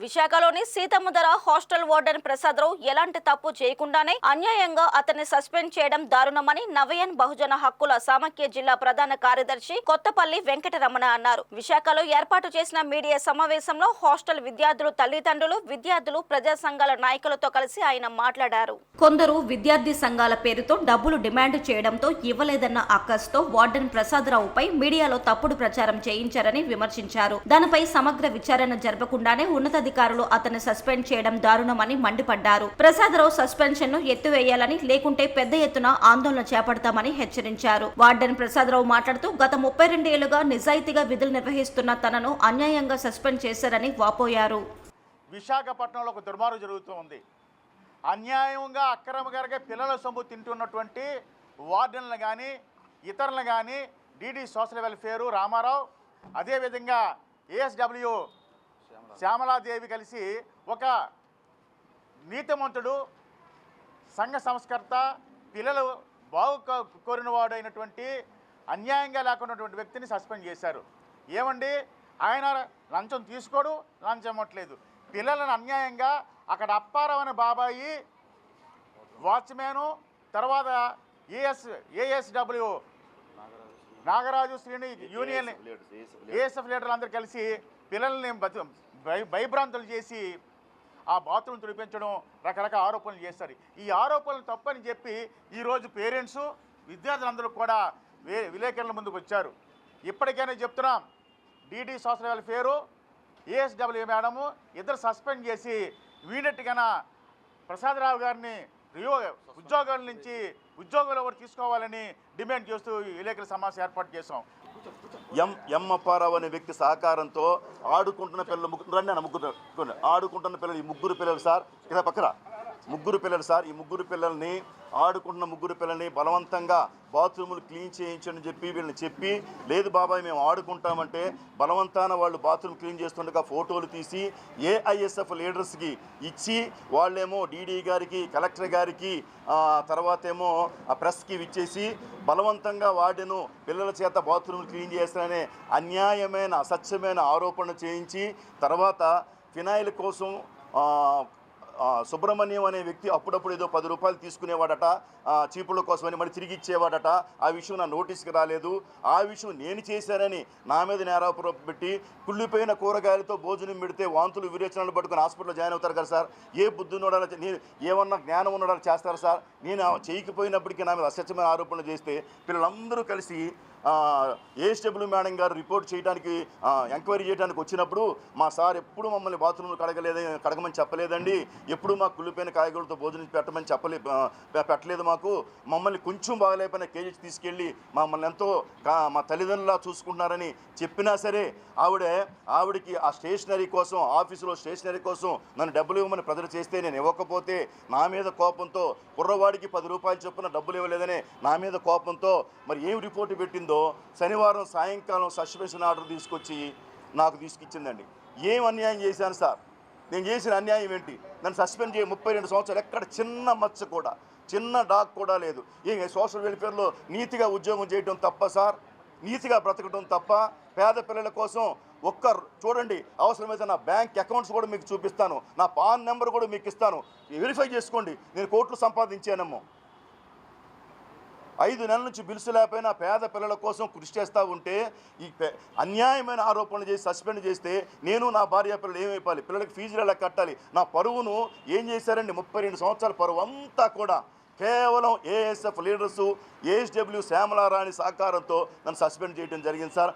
విశాఖలోని Seethammadhara hostel warden Prasadarao ఎలాంటి తప్పు చేయకుండానే అన్యాయంగా అతన్ని సస్పెండ్ చేయడం దారుణమని నవయన్ బహుజన హక్కుల సమాఖ్య జిల్లా ప్రధాన కార్యదర్శి కొత్తపల్లి వెంకటరమణ అన్నారు. విశాఖలో ఏర్పాటు చేసిన మీడియా సమావేశంలో హాస్టల్ విద్యార్థులు తల్లిదండ్రులు, విద్యార్థులు, ప్రజా సంఘాల నాయకులతో కలిసి ఆయన మాట్లాడారు. కొందరు విద్యార్థి సంఘాల పేరుతో డబ్బులు డిమాండ్ చేయడంతో ఇవ్వలేదన్న అక్కస్తో వార్డెన్ ప్రసాదరావుపై మీడియాలో తప్పుడు ప్రచారం చేయించారని విమర్శించారు. దానిపై సమగ్ర విచారణ జరపకుండానే ఉన్నతాధికారులు అతన్ని సస్పెండ్ చేయడం దారుణమని మండిపడ్డారు. ప్రసాదరావు సస్పెన్షన్ ను ఎత్తివేయాలని, లేకుంటే పెద్ద ఎత్తున ఆందోళన చేపడతామని హెచ్చరించారు. వార్డెన్ ప్రసాదరావు మాట్లాడుతూ గత 32 ఏళ్లుగా నిజాయితీగా విధులు నిర్వహిస్తున్న తనను అన్యాయంగా సస్పెండ్ చేశారని వాపోయారు. విశాఖపట్నంలో ఒక దుర్మార్గం జరుగుతూ ఉంది. అన్యాయంగా అక్రమగారిగా పిల్లల సొమ్ము తింటున్నటువంటి వార్డెన్లు కానీ ఇతరులు కానీ డిడి సోషల్ వెల్ఫేరు రామారావు, అదేవిధంగా ఏఎస్డబ్ల్యూ శ్యామలాదేవి కలిసి ఒక నీతిమంతుడు, సంఘ సంస్కర్త, పిల్లలు కోరినవాడు అయినటువంటి అన్యాయంగా లేకున్నటువంటి వ్యక్తిని సస్పెండ్ చేశారు. ఏమండి, ఆయన లంచం తీసుకోడు, లంచం ఇవ్వట్లేదు. పిల్లలను అన్యాయంగా అక్కడ అప్పారావు అనే బాబాయి వాచ్మ్యాను, తర్వాత ASW Nagaraju Srini union ASF లీడర్లు అందరూ కలిసి పిల్లల్ని భయభ్రాంతులు చేసి ఆ బాత్రూమ్ తుడిపించడం, రకరకాల ఆరోపణలు చేస్తారు. ఈ ఆరోపణలు తప్పని చెప్పి ఈరోజు పేరెంట్స్, విద్యార్థులందరూ కూడా విలేకరుల ముందుకు వచ్చారు. ఇప్పటికైనా చెప్తున్నాం, DD social welfare, ASW madam ఇద్దరు సస్పెండ్ చేసి ఇమీడియట్గా ప్రసాదరావు గారిని ఉద్యోగాల నుంచి ఉద్యోగాలు ఎవరు తీసుకోవాలని డిమాండ్ చేస్తూ విలేకరుల సమావేశం ఏర్పాటు చేశాం. అప్పారావు అనే వ్యక్తి సహకారంతో ఆడుకుంటున్న పిల్లలు రండి అన్న ముగ్గురు ఆడుకుంటున్న పిల్లలు, ఈ ముగ్గురు పిల్లలు సార్, ఇలా పక్కన ముగ్గురు పిల్లలు సార్, ఈ ముగ్గురు పిల్లల్ని ఆడుకుంటున్న ముగ్గురు పిల్లల్ని బలవంతంగా బాత్రూములు క్లీన్ చేయించని చెప్పి వీళ్ళని చెప్పి, లేదు బాబాయ్ మేము ఆడుకుంటామంటే బలవంతాన వాళ్ళు బాత్రూమ్ క్లీన్ చేస్తుండగా ఫోటోలు తీసి ఏఐఎస్ఎఫ్ లీడర్స్కి ఇచ్చి, వాళ్ళేమో డీడీ గారికి, కలెక్టర్ గారికి, తర్వాత ఏమో ఆ ప్రెస్కి ఇచ్చేసి బలవంతంగా వాడెను పిల్లల చేత బాత్రూములు క్లీన్ చేస్తారనే అన్యాయమైన అసత్యమైన ఆరోపణ చేయించి, తర్వాత ఫినాయిల్ కోసం సుబ్రహ్మణ్యం అనే వ్యక్తి అప్పుడప్పుడు ఏదో 10 రూపాయలు తీసుకునేవాడట చీపుల కోసమని, మళ్ళీ తిరిగి ఇచ్చేవాడట. ఆ విషయం నా నోటీస్కి రాలేదు. ఆ విషయం నేను చేశానని నా మీద నేరారోపణ పెట్టి, కుళ్ళిపోయిన కూరగాయలతో భోజనం పెడితే వాంతులు విరేచనలు పట్టుకుని హాస్పిటల్లో జాయిన్ అవుతారు కదా సార్. ఏ బుద్ధి ఉన్నోడాలి, నేను ఏమన్నా జ్ఞానం ఉన్నోడాలి చేస్తారు సార్. నేను చేయకపోయినప్పటికీ నా మీద అసత్యమైన ఆరోపణలు చేస్తే పిల్లలందరూ కలిసి ఏఎస్డబ్ల్యూ మేడం గారు రిపోర్ట్ చేయడానికి, ఎంక్వైరీ చేయడానికి వచ్చినప్పుడు, మా సార్ ఎప్పుడు మమ్మల్ని బాత్రూమ్లు కడగమని చెప్పలేదండి, ఎప్పుడు మాకు కుళ్ళిపోయిన కాయగూరలతో భోజనం పెట్టమని పెట్టలేదు, మాకు మమ్మల్ని కొంచెం బాగలేకపోయినా కేజీకి తీసుకెళ్ళి మమ్మల్ని ఎంతో మా తల్లిదండ్రులా చూసుకుంటున్నారని చెప్పినా సరే ఆవిడకి ఆ స్టేషనరీ కోసం, ఆఫీసులో స్టేషనరీ కోసం నన్ను డబ్బులు ఇవ్వమని ప్రజలు చేస్తే నేను ఇవ్వకపోతే నా మీద కోపంతో, కుర్రవాడికి 10 రూపాయలు చొప్పున డబ్బులు ఇవ్వలేదనే నా మీద కోపంతో మరి ఏం రిపోర్టు పెట్టిందో శనివారం సాయంకాలం సస్పెన్షన్ ఆర్డర్ తీసుకొచ్చి నాకు తీసుకొచ్చిందండి. ఏం అన్యాయం చేశాను సార్? నేను చేసిన అన్యాయం ఏంటి? నన్ను సస్పెండ్ చేయ 32 సంవత్సరాలు, ఎక్కడ చిన్న మచ్చ కూడా, చిన్న డాక్ కూడా లేదు. ఏం సోషల్ వెల్ఫేర్లో నీతిగా ఉద్యోగం చేయడం తప్ప సార్? నీతిగా బ్రతకడం తప్ప? పేద పిల్లల కోసం చూడండి, అవసరమైతే నా బ్యాంక్ అకౌంట్స్ కూడా మీకు చూపిస్తాను, నా పాన్ నెంబర్ కూడా మీకు ఇస్తాను, వెరిఫై చేసుకోండి. నేను కోట్లు సంపాదించానమ్మో. 5 నెలల నుంచి బిల్స్ లేకపోయినా పేద పిల్లల కోసం కృషి చేస్తూ ఉంటే ఈ అన్యాయమైన ఆరోపణలు చేసి సస్పెండ్ చేస్తే నేను నా భార్య పిల్లలు ఏమైపోవాలి? పిల్లలకి ఫీజులు ఎలా కట్టాలి? నా పరువును ఏం చేశారండి? 32 సంవత్సరాల పరువు అంతా కూడా కేవలం ఏఎస్ఎఫ్ లీడర్సు, ఏఎస్డబ్ల్యూ శ్యామలారాణి సహకారంతో నన్ను సస్పెండ్ చేయడం జరిగింది సార్.